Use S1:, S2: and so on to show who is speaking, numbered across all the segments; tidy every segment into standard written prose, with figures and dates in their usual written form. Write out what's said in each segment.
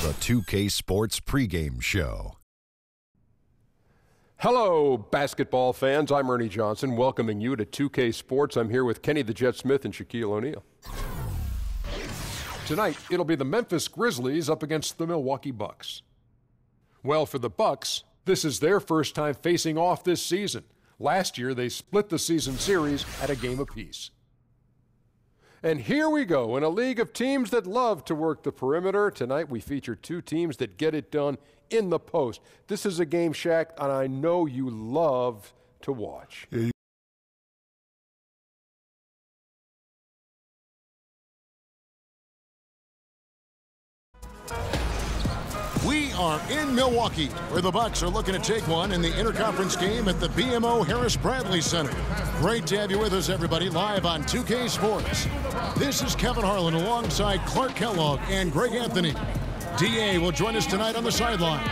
S1: The 2K Sports pregame show.
S2: Hello, basketball fans. I'm Ernie Johnson, welcoming you to 2K Sports. I'm here with Kenny the Jet Smith and Shaquille O'Neal. Tonight, it'll be the Memphis Grizzlies up against the Milwaukee Bucks. Well, for the Bucks, this is their first time facing off this season. Last year, they split the season series at a game apiece. And here we go, in a league of teams that love to work the perimeter. Tonight, we feature two teams that get it done in the post. This is a game, Shaq, and I know you love to watch.
S3: We are in Milwaukee, where the Bucks are looking to take one in the interconference game at the BMO Harris Bradley Center. Great to have you with us, everybody, live on 2K Sports. This is Kevin Harlan alongside Clark Kellogg and Greg Anthony. DA will join us tonight on the sideline.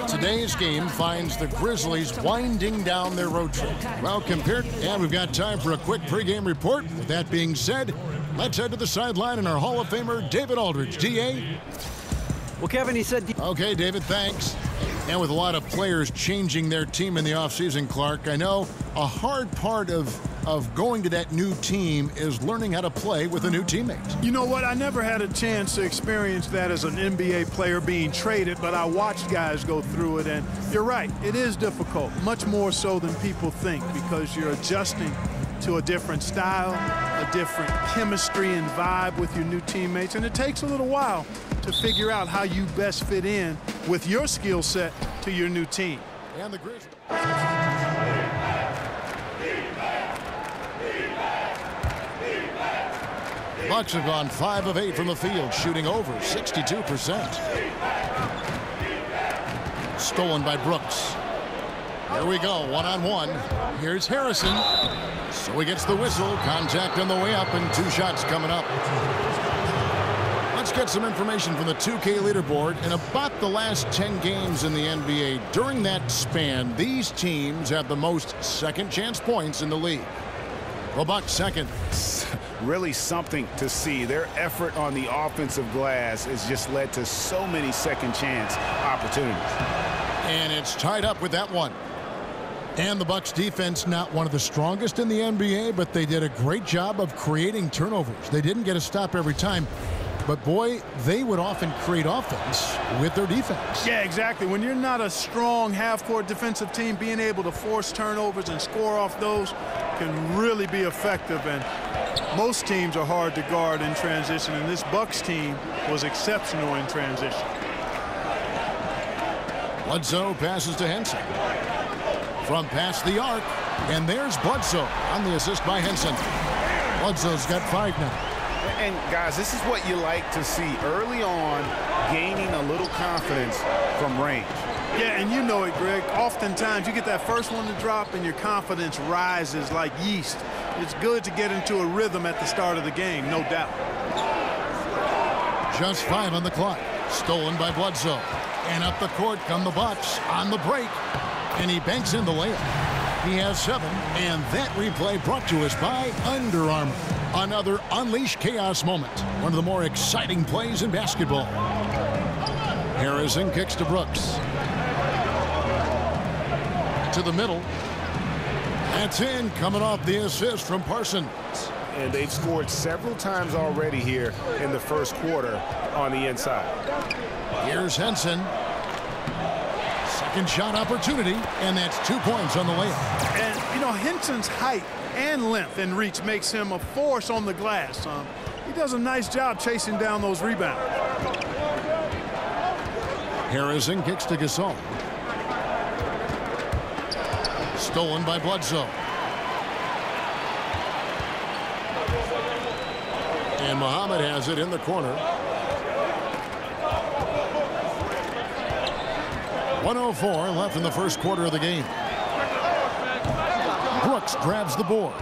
S3: Today's game finds the Grizzlies winding down their road trip. Well, and we've got time for a quick pregame report. With that being said, let's head to the sideline and our Hall of Famer, David Aldridge. DA?
S4: Well, Kevin, he said...
S3: Okay, David, thanks. And with a lot of players changing their team in the offseason, Clark, I know a hard part of going to that new team is learning how to play with a new teammate.
S5: You know what? I never had a chance to experience that as an NBA player being traded, but I watched guys go through it, and you're right. It is difficult, much more so than people think, because you're adjusting to a different style, a different chemistry and vibe with your new teammates, and it takes a little while to figure out how you best fit in with your skill set to your new team.
S3: And the Grizzlies. Bucks have gone 5 of 8 from the field, shooting over 62%. Stolen by Brooks. Here we go, one-on-one. Here's Harrison. So he gets the whistle. Contact on the way up, and 2 shots coming up. Let's get some information from the 2K leaderboard. In about the last 10 games in the NBA, during that span, these teams have the most second-chance points in the league. The Bucks second.
S6: Really something to see. Their effort on the offensive glass has just led to so many second-chance opportunities.
S3: And it's tied up with that one. And the Bucks defense, not one of the strongest in the NBA, but they did a great job of creating turnovers. They didn't get a stop every time, but boy, they would often create offense with their defense.
S5: Yeah, exactly. When you're not a strong half-court defensive team, being able to force turnovers and score off those can really be effective. And most teams are hard to guard in transition, and this Bucks team was exceptional in transition.
S3: Bledsoe passes to Henson. From past the arc, and there's Bledsoe on the assist by Henson. Bledsoe's got 5 now.
S6: And, guys, this is what you like to see early on, gaining a little confidence from range.
S5: Yeah, and you know it, Greg. Oftentimes you get that first one to drop and your confidence rises like yeast. It's good to get into a rhythm at the start of the game, no doubt.
S3: Just 5 on the clock. Stolen by Bledsoe. And up the court come the Bucks on the break. And he banks in the layup. He has 7, and that replay brought to us by Under Armour. Another Unleash Chaos moment. One of the more exciting plays in basketball. Harrison kicks to Brooks. To the middle. That's in, coming off the assist from Parsons.
S6: And they've scored several times already here in the first quarter on the inside.
S3: Here's Henson. Second shot opportunity, and that's 2 points on the layup.
S5: And, you know, Henson's height and length and reach makes him a force on the glass. He does a nice job chasing down those rebounds.
S3: Harrison kicks to Gasol. Stolen by Bledsoe. And Muhammad has it in the corner. 1:04 left in the first quarter of the game. Brooks grabs the board.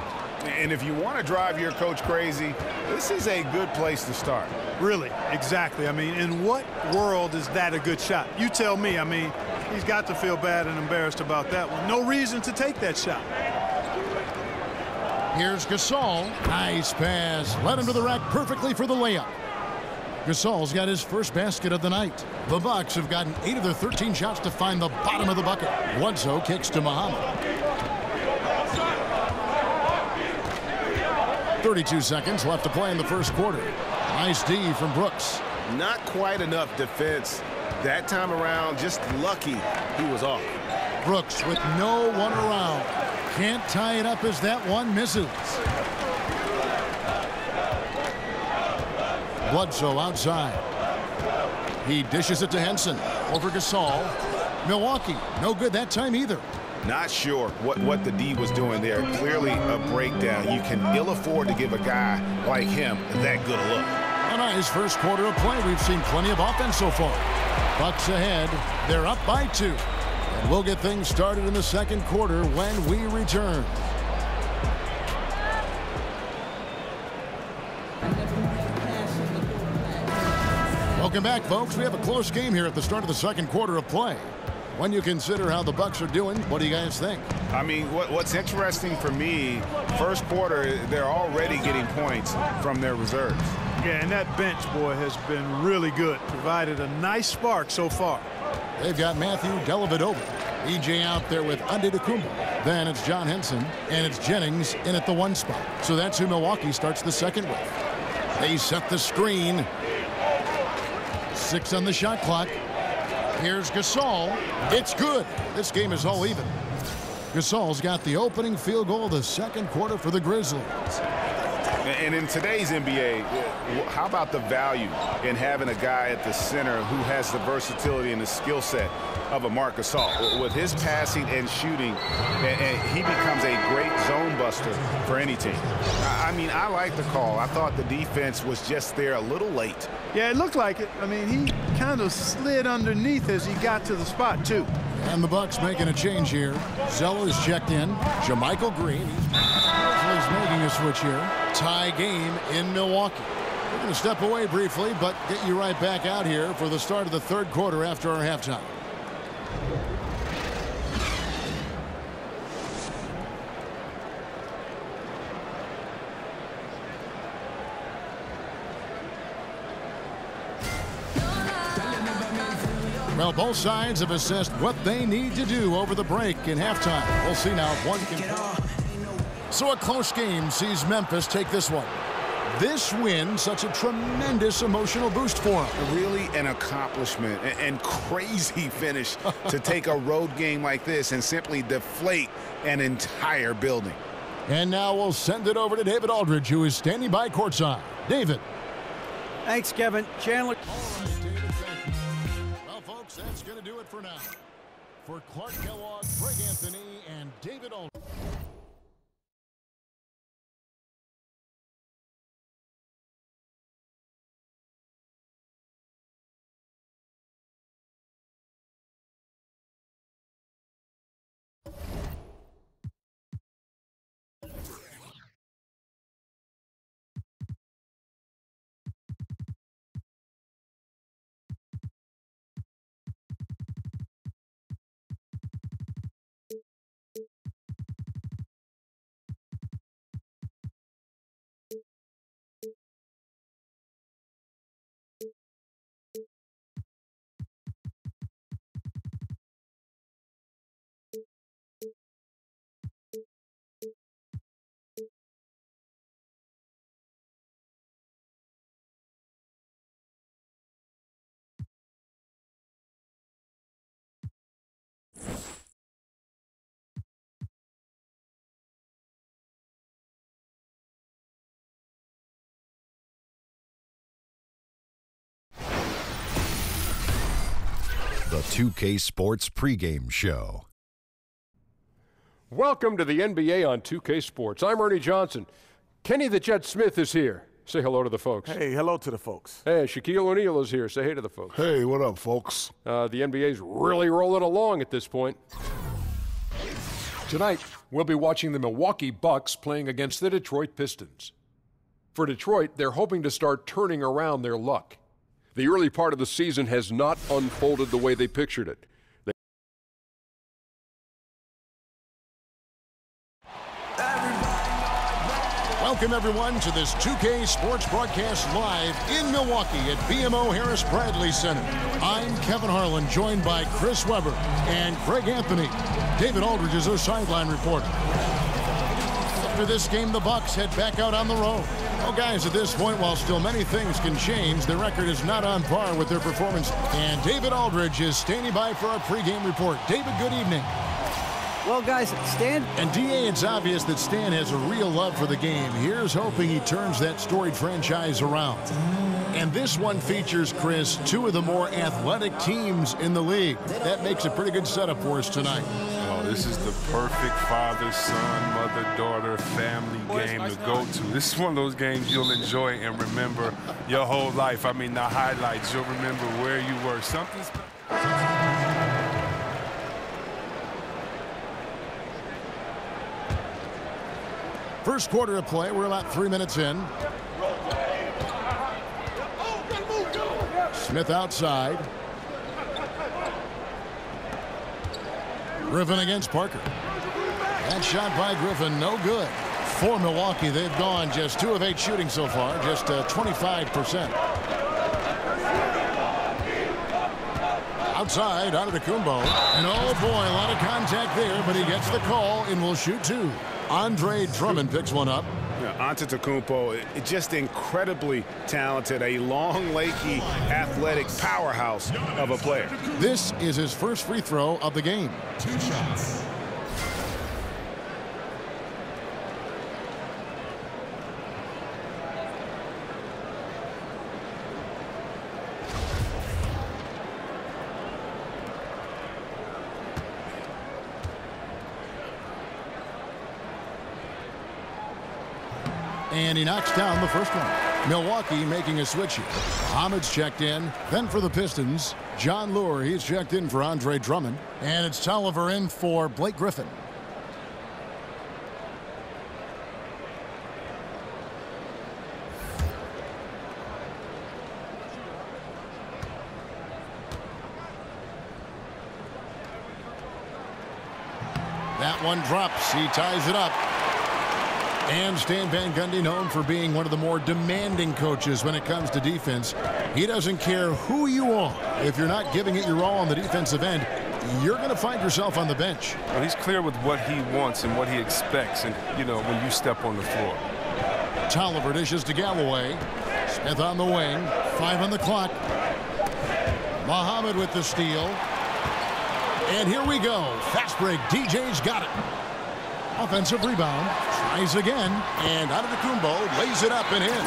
S6: And if you want to drive your coach crazy, this is a good place to start.
S5: Really, exactly. I mean, in what world is that a good shot? You tell me. I mean, he's got to feel bad and embarrassed about that one. No reason to take that shot.
S3: Here's Gasol. Nice pass. Led him to the rack perfectly for the layup. Gasol's got his first basket of the night. The Bucks have gotten 8 of their 13 shots to find the bottom of the bucket. Bledsoe kicks to Muhammad. 32 seconds left to play in the first quarter. Nice D from Brooks.
S6: Not quite enough defense that time around. Just lucky he was off.
S3: Brooks with no one around. Can't tie it up as that one misses. Bledsoe outside. He dishes it to Henson. Over Gasol. Milwaukee, no good that time either.
S6: Not sure what the D was doing there. Clearly a breakdown. You can ill afford to give a guy like him that good a look.
S3: A nice first quarter of play. We've seen plenty of offense so far. Bucks ahead. They're up by 2. And we'll get things started in the second quarter when we return. Welcome back, folks. We have a close game here at the start of the second quarter of play. When you consider how the Bucks are doing, what do you guys think?
S6: I mean, what's interesting for me, first quarter, they're already getting points from their reserves.
S5: Yeah, and that bench, boy, has been really good. Provided a nice spark so far.
S3: They've got Matthew Dellavedova. EJ out there with Antetokounmpo. Then it's John Henson, and it's Jennings in at the 1 spot. So that's who Milwaukee starts the second with. They set the screen. 6 on the shot clock. Here's Gasol. It's good. This game is all even. Gasol's got the opening field goal of the second quarter for the Grizzlies.
S6: And in today's NBA, how about the value in having a guy at the center who has the versatility and the skill set of a Marc Gasol? With his passing and shooting, and he becomes a great zone buster for any team. I mean, I like the call. I thought the defense was just there a little late.
S5: Yeah, it looked like it. I mean, he kind of slid underneath as he got to the spot, too.
S3: And the Bucks making a change here. Zeller is checked in. JaMychal Green. He's making a switch here. Tie game in Milwaukee. We're going to step away briefly, but get you right back out here for the start of the third quarter after our halftime. Well, both sides have assessed what they need to do over the break in halftime. We'll see now if one can. So a close game sees Memphis take this one. This win, such a tremendous emotional boost for them.
S6: Really an accomplishment and crazy finish to take a road game like this and simply deflate an entire building.
S3: And now we'll send it over to David Aldridge, who is standing by courtside. David.
S4: Thanks, Kevin. Chandler.
S3: That's going to do it for now. For Clark Kellogg, Greg Anthony, and David Aldridge.
S1: The 2K Sports pregame show.
S2: Welcome to the NBA on 2K Sports. I'm Ernie Johnson. Kenny the Jet Smith is here. Say hello to the folks.
S7: Hey, hello to the folks.
S2: Hey, Shaquille O'Neal is here. Say hey to the folks.
S8: Hey, what up, folks?
S2: The NBA's really rolling along at this point. Tonight, we'll be watching the Milwaukee Bucks playing against the Detroit Pistons. For Detroit, they're hoping to start turning around their luck. The early part of the season has not unfolded the way they pictured it.
S3: Well, Welcome, everyone, to this 2K Sports broadcast live in Milwaukee at BMO Harris Bradley Center. I'm Kevin Harlan, joined by Chris Webber and Greg Anthony. David Aldridge is our sideline reporter. After this game, the Bucks head back out on the road. Well, guys, at this point, while still many things can change, the record is not on par with their performance. And David Aldridge is standing by for our pregame report. David, good evening.
S4: Well, guys, Stan.
S3: And D.A., it's obvious that Stan has a real love for the game. Here's hoping he turns that storied franchise around. And this one features, Chris, two of the more athletic teams in the league. That makes a pretty good setup for us tonight.
S7: Oh, this is the perfect father-son, mother-daughter family game to go to. This is one of those games you'll enjoy and remember your whole life. I mean, the highlights, you'll remember where you were. Something's...
S3: First quarter of play, we're about 3 minutes in. Smith outside. Griffin against Parker. That shot by Griffin, no good. For Milwaukee, they've gone just 2 of 8 shooting so far, just 25%. Outside, Antetokounmpo. And oh boy, a lot of contact there, but he gets the call and will shoot 2. Andre Drummond picks one up.
S6: Yeah, Antetokounmpo, just incredibly talented, a long, lanky, athletic powerhouse of a player.
S3: This is his first free throw of the game. 2 shots. And he knocks down the first one. Milwaukee making a switch here. Muhammad's checked in. Then for the Pistons, John Lure. He's checked in for Andre Drummond. And it's Tolliver in for Blake Griffin. That one drops. He ties it up. And Stan Van Gundy, known for being one of the more demanding coaches when it comes to defense. He doesn't care who you are. If you're not giving it your all on the defensive end, you're going to find yourself on the bench.
S7: Well, he's clear with what he wants and what he expects, and, you know, when you step on the floor.
S3: Tolliver dishes to Galloway. Smith on the wing. 5 on the clock. Muhammad with the steal. And here we go. Fast break. DJ's got it. Offensive rebound. Tries again. And Antetokounmpo lays it up and in.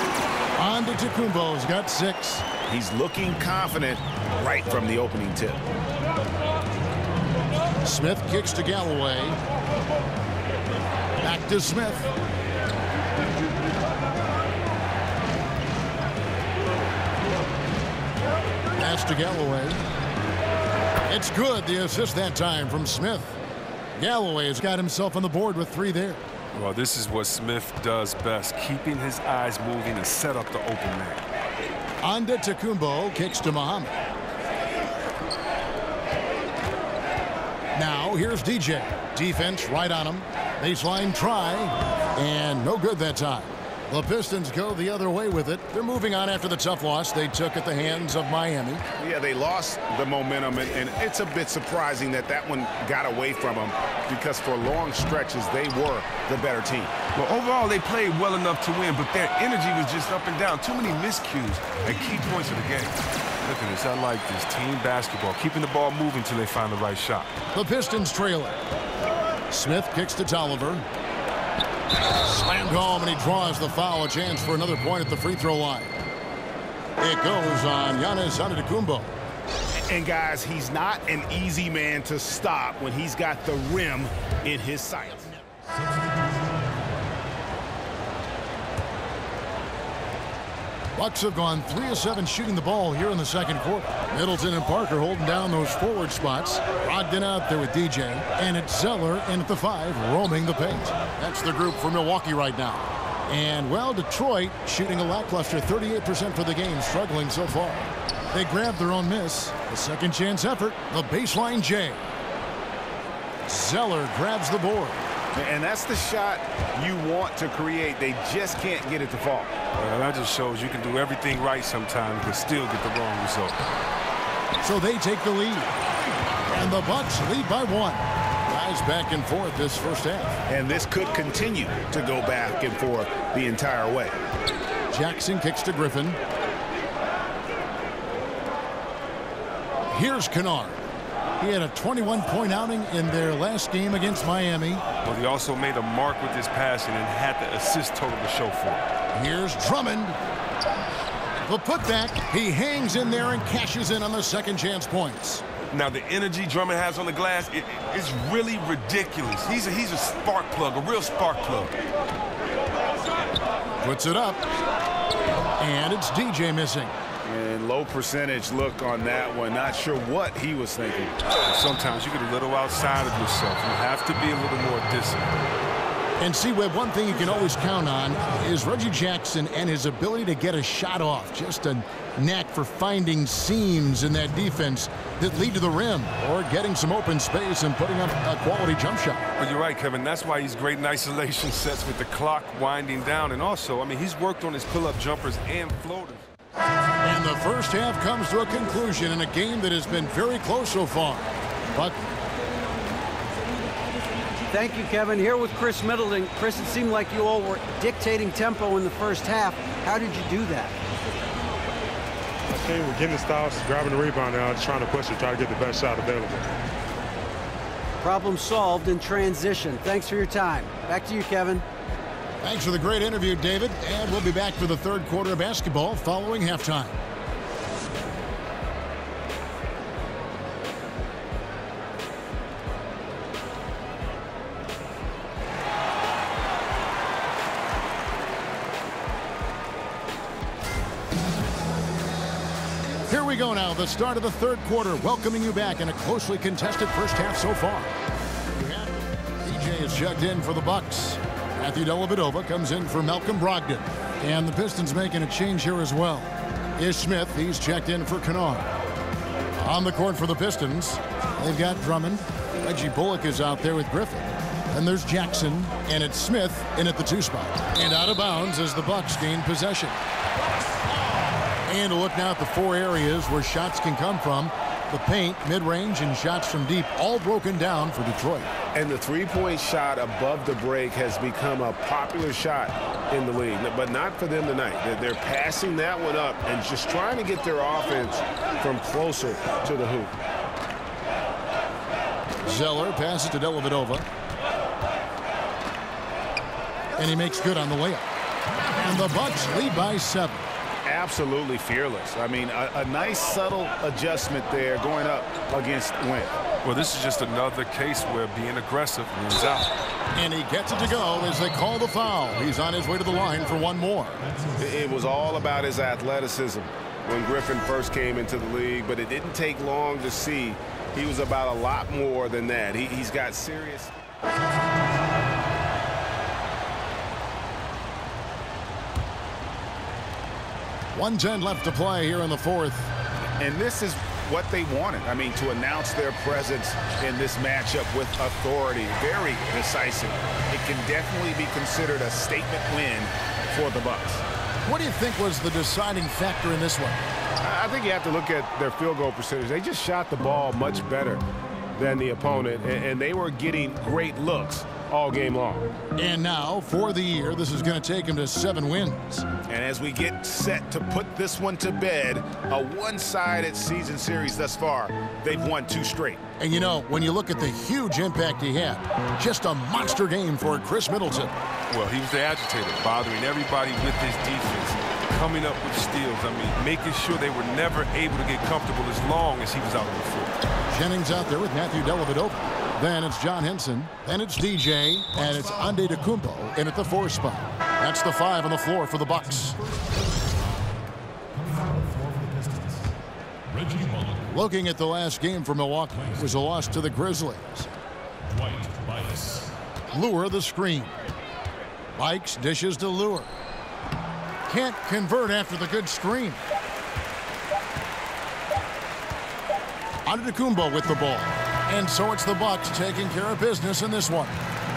S3: Antetokounmpo's got 6.
S6: He's looking confident right from the opening tip.
S3: Smith kicks to Galloway. Back to Smith. Pass to Galloway. It's good. The assist that time from Smith. Galloway has got himself on the board with 3 there.
S7: Well, this is what Smith does best, keeping his eyes moving and set up the open man.
S3: Antetokounmpo kicks to Muhammad. Now here's DJ. Defense right on him. Baseline try. And no good that time. The Pistons go the other way with it. They're moving on after the tough loss they took at the hands of Miami.
S6: Yeah, they lost the momentum, and it's a bit surprising that that one got away from them because for long stretches they were the better team.
S7: Well, overall, they played well enough to win, but their energy was just up and down. Too many miscues at key points of the game. Look at this. I like this. Team basketball, keeping the ball moving until they find the right shot.
S3: The Pistons trail it. Smith kicks to Tolliver. Slammed home, and he draws the foul. A chance for another point at the free throw line. It goes on Giannis Antetokounmpo.
S6: And guys, he's not an easy man to stop when he's got the rim in his sights.
S3: Bucks have gone 3 of 7 shooting the ball here in the second quarter. Middleton and Parker holding down those forward spots. Brogdon out there with DJ. And it's Zeller in at the 5, roaming the paint. That's the group for Milwaukee right now. And, well, Detroit shooting a lackluster 38% for the game, struggling so far. They grab their own miss. The second chance effort, the baseline J. Zeller grabs the board.
S6: And that's the shot you want to create. They just can't get it to fall.
S7: Well, that just shows you can do everything right sometimes but still get the wrong result.
S3: So they take the lead. And the Bucks lead by 1. Guys back and forth this first half.
S6: And this could continue to go back and forth the entire way.
S3: Jackson kicks to Griffin. Here's Kennard. He had a 21-point outing in their last game against Miami.
S7: But he also made a mark with his passing and had the assist total to show for it.
S3: Here's Drummond. The putback. He hangs in there and cashes in on the second chance points.
S8: Now, the energy Drummond has on the glass, it's really ridiculous. He's a spark plug, a real spark plug.
S3: Puts it up. And it's DJ missing.
S6: And low percentage look on that one. Not sure what he was thinking.
S7: Sometimes you get a little outside of yourself. You have to be a little more disciplined.
S3: And see, Webb, one thing you can always count on is Reggie Jackson and his ability to get a shot off. Just a knack for finding seams in that defense that lead to the rim or getting some open space and putting up a quality jump shot.
S7: Well, you're right, Kevin. That's why he's great in isolation sets with the clock winding down. And also, I mean, he's worked on his pull-up jumpers and floaters.
S3: And the first half comes to a conclusion in a game that has been very close so far. But
S4: Thank you, Kevin. Here with Chris Middleton. Chris, it seemed like you all were dictating tempo in the first half. How did you do that?
S9: I think we're getting the stops, grabbing the rebound now, just trying to push it, try to get the best shot available.
S4: Problem solved in transition. Thanks for your time. Back to you, Kevin.
S3: Thanks for the great interview, David. And we'll be back for the third quarter of basketball following halftime. Here we go now, the start of the third quarter, welcoming you back in a closely contested first half so far. DJ is checked in for the Bucks. Matthew Dellavedova comes in for Malcolm Brogdon. And the Pistons making a change here as well. Ish Smith, he's checked in for Kennard. On the court for the Pistons, they've got Drummond. Reggie Bullock is out there with Griffin. And there's Jackson, and it's Smith in at the 2 spot. And out of bounds as the Bucks gain possession. And a look now at the 4 areas where shots can come from. The paint, mid-range, and shots from deep, all broken down for Detroit.
S6: And the three-point shot above the break has become a popular shot in the league, but not for them tonight. They're passing that one up and just trying to get their offense from closer to the hoop.
S3: Zeller passes to Dellavedova. And he makes good on the layup. And the Bucks lead by 7.
S6: Absolutely fearless. I mean, a nice subtle adjustment there going up against Wynn.
S7: Well, this is just another case where being aggressive wins out.
S3: And he gets it to go as they call the foul. He's on his way to the line for one more.
S6: It was all about his athleticism when Griffin first came into the league, but it didn't take long to see he was about a lot more than that. He's got serious...
S3: 1:10 left to play here in the fourth.
S6: And this is what they wanted. I mean, to announce their presence in this matchup with authority. Very decisive. It can definitely be considered a statement win for the Bucks.
S3: What do you think was the deciding factor in this one?
S6: I think you have to look at their field goal percentage. They just shot the ball much better than the opponent, and they were getting great looks all game long.
S3: And now, for the year, this is going to take him to 7 wins.
S6: And as we get set to put this one to bed, a one-sided season series thus far, they've won 2 straight.
S3: And you know, when you look at the huge impact he had, just a monster game for Chris Middleton.
S7: Well, he was the agitator, bothering everybody with his defense, coming up with steals. I mean, making sure they were never able to get comfortable as long as he was out on the floor.
S3: Jennings out there with Matthew Dellavedova. Then it's John Henson. Then it's DJ. And it's Antetokounmpo in at the 4 spot. That's the 5 on the floor for the Bucks. Looking at the last game for Milwaukee, it was a loss to the Grizzlies. Lure the screen. Bikes dishes to Lure. Can't convert after the good screen. Antetokounmpo with the ball. And so it's the Bucks taking care of business in this one.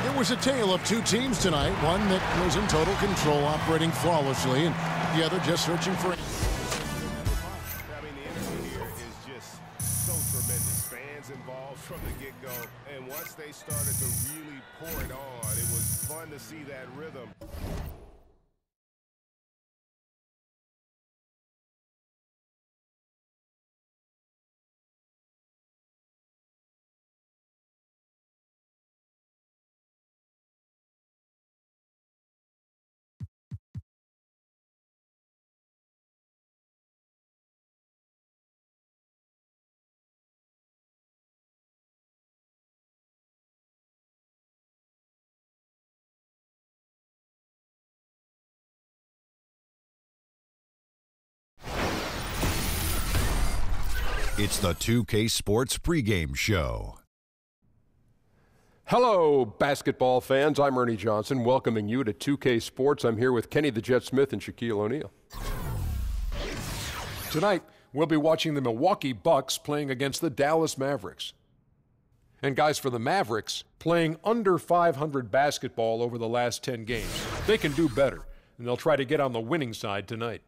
S3: It was a tale of two teams tonight, one that was in total control, operating flawlessly, and the other just searching for...
S6: I mean, the energy here is just so tremendous. Fans involved from the get-go, and once they started to really pour it on, it was fun to see that rhythm.
S1: It's the 2K Sports pregame show.
S2: Hello, basketball fans. I'm Ernie Johnson, welcoming you to 2K Sports. I'm here with Kenny the Jet Smith and Shaquille O'Neal. Tonight, we'll be watching the Milwaukee Bucks playing against the Dallas Mavericks. And guys, for the Mavericks, playing under 500 basketball over the last 10 games. They can do better, and they'll try to get on the winning side tonight.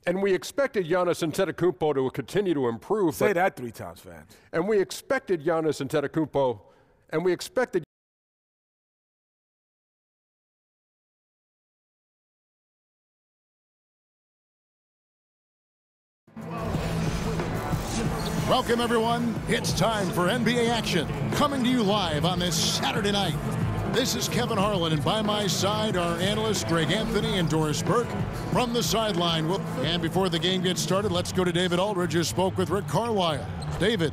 S2: And we expected Giannis Antetokounmpo to continue to improve.
S10: Say that 3 times, fans.
S2: And we expected Giannis Antetokounmpo, and we expected...
S3: Welcome, everyone. It's time for NBA action, coming to you live on this Saturday night. This is Kevin Harlan, and by my side are analysts Greg Anthony and Doris Burke from the sideline. And before the game gets started, let's go to David Aldridge, who spoke with Rick Carlisle. David.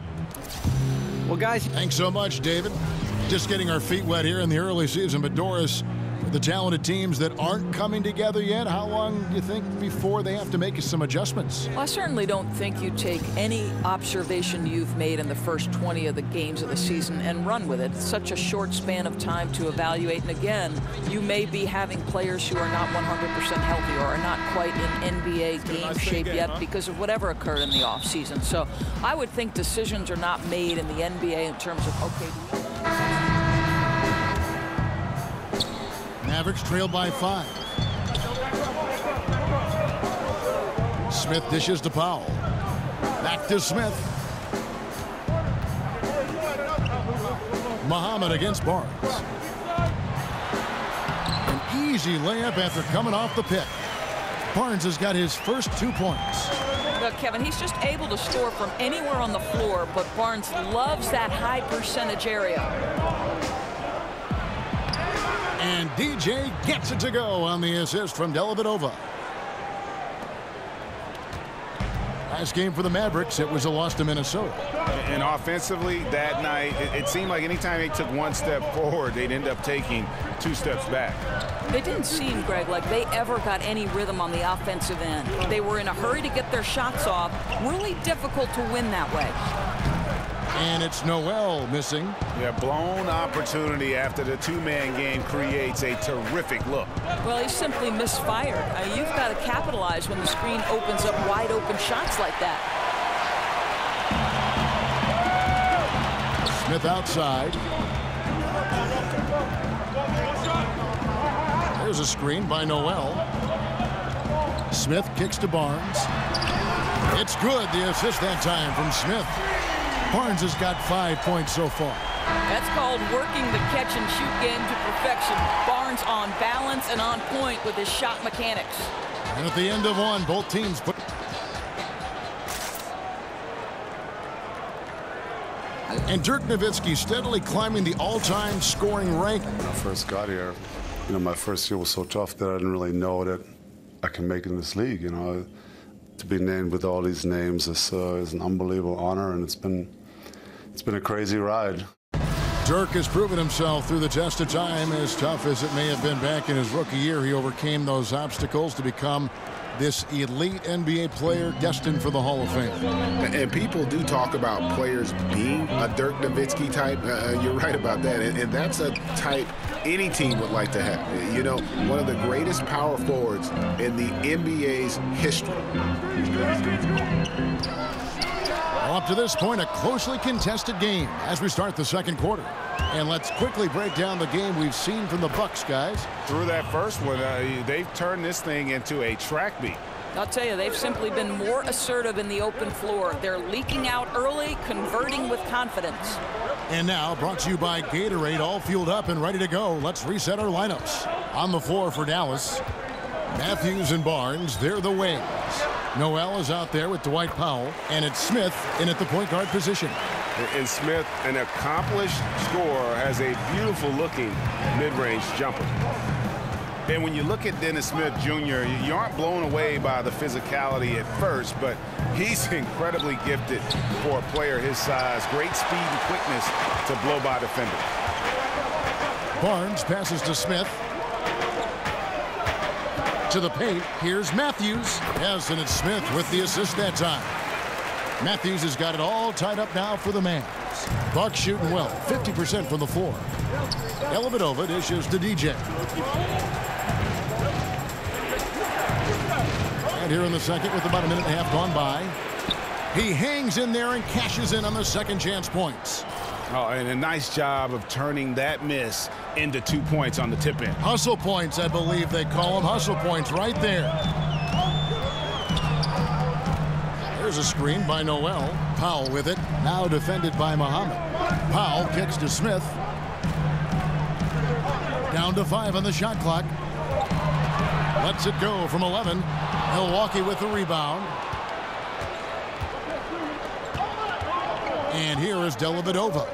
S4: Well, guys,
S3: thanks so much, David. Just getting our feet wet here in the early season, but Doris, the talented teams that aren't coming together yet, how long do you think before they have to make some adjustments?
S11: Well, I certainly don't think you take any observation you've made in the first 20 of the games of the season and run with it. It's such a short span of time to evaluate. And again, you may be having players who are not 100% healthy or are not quite in NBA game shape yet because of whatever occurred in the offseason. So I would think decisions are not made in the NBA in terms of, okay,
S3: Mavericks trail by 5. Smith dishes to Powell. Back to Smith. Muhammad against Barnes. An easy layup after coming off the pick. Barnes has got his first 2 points.
S11: Look, Kevin, he's just able to score from anywhere on the floor, but Barnes loves that high percentage area.
S3: And DJ gets it to go on the assist from Dellavedova. Last game for the Mavericks, it was a loss to Minnesota.
S6: And offensively, that night, it seemed like anytime they took 1 step forward, they'd end up taking 2 steps back.
S11: It didn't seem, Greg, like they ever got any rhythm on the offensive end. They were in a hurry to get their shots off. Really difficult to win that way.
S3: And it's Noel missing.
S6: Yeah, blown opportunity after the 2-man game creates a terrific look.
S11: Well, he simply misfired. You've got to capitalize when the screen opens up wide open shots like that.
S3: Smith outside. There's a screen by Noel. Smith kicks to Barnes. It's good, the assist that time from Smith. Barnes has got 5 points so far.
S11: That's called working the catch-and-shoot game to perfection. Barnes on balance and on point with his shot mechanics.
S3: And at the end of one, both teams put... And Dirk Nowitzki steadily climbing the all-time scoring rank.
S12: When I first got here, my first year was so tough that I didn't really know that I can make it in this league. To be named with all these names is an unbelievable honor, and it's been a crazy ride.
S3: Dirk has proven himself through the test of time. As tough as it may have been back in his rookie year, he overcame those obstacles to become this elite NBA player destined for the Hall of Fame.
S6: And people do talk about players being a Dirk Nowitzki type. You're right about that. And that's a type any team would like to have. One of the greatest power forwards in the NBA's history.
S3: Up Up to this point, a closely contested game as we start the second quarter. And let's quickly break down the game we've seen from the Bucks, guys.
S6: Through that first one, they've turned this thing into a track meet.
S11: I'll tell you, they've simply been more assertive in the open floor. They're leaking out early, converting with confidence.
S3: And now, brought to you by Gatorade, all fueled up and ready to go. Let's reset our lineups. On the floor for Dallas, Matthews and Barnes, they're the wings. Noel is out there with Dwight Powell, and it's Smith in at the point guard position.
S6: And Smith, an accomplished scorer, has a beautiful-looking mid-range jumper. And when you look at Dennis Smith Jr., you aren't blown away by the physicality at first, but he's incredibly gifted for a player his size. Great speed and quickness to blow by defenders.
S3: Barnes passes to Smith. To the paint, here's Matthews. Yes, and it's Smith with the assist that time. Matthews has got it all tied up now for the Mavs. Bucks shooting well, 50% from the floor. Dellavedova dishes to DJ. And here in the second with about a minute and a half gone by. He hangs in there and cashes in on the second chance points.
S6: Oh, and a nice job of turning that miss into 2 points on the tip in.
S3: Hustle points, I believe they call them. Hustle points right there. There's a screen by Noel. Powell with it. Now defended by Muhammad. Powell kicks to Smith. Down to 5 on the shot clock. Lets it go from 11. Milwaukee with the rebound. And here is Dellavedova.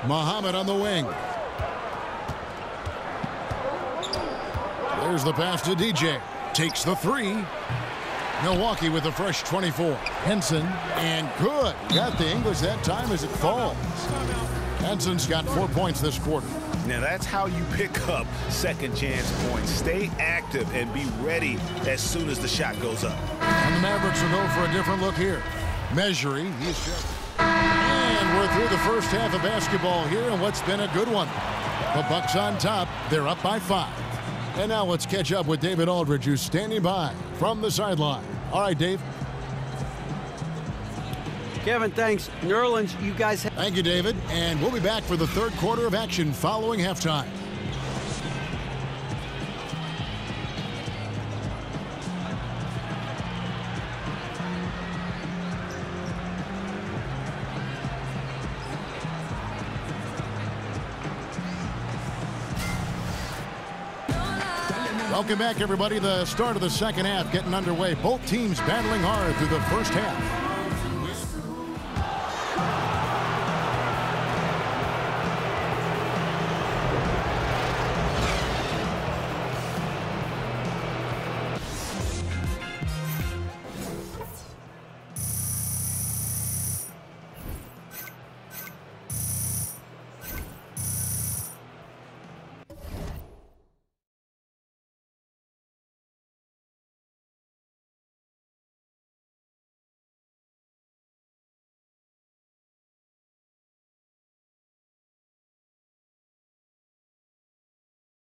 S3: Muhammad on the wing. There's the pass to DJ. Takes the three. Milwaukee with a fresh 24. Henson, and good. Got the English that time as it falls. Henson's got 4 points this quarter.
S6: Now that's how you pick up second chance points. Stay active and be ready as soon as the shot goes up.
S3: And the Mavericks will go for a different look here. Measuring, he's checked. And we're through the first half of basketball here, and what's been a good one. The Bucks on top. They're up by 5. And now let's catch up with David Aldridge, who's standing by from the sideline. All right, Dave.
S4: Kevin, thanks. New Orleans, you guys.
S3: Thank you, David. And we'll be back for the third quarter of action following halftime. Welcome back, everybody. The start of the second half getting underway. Both teams battling hard through the first half.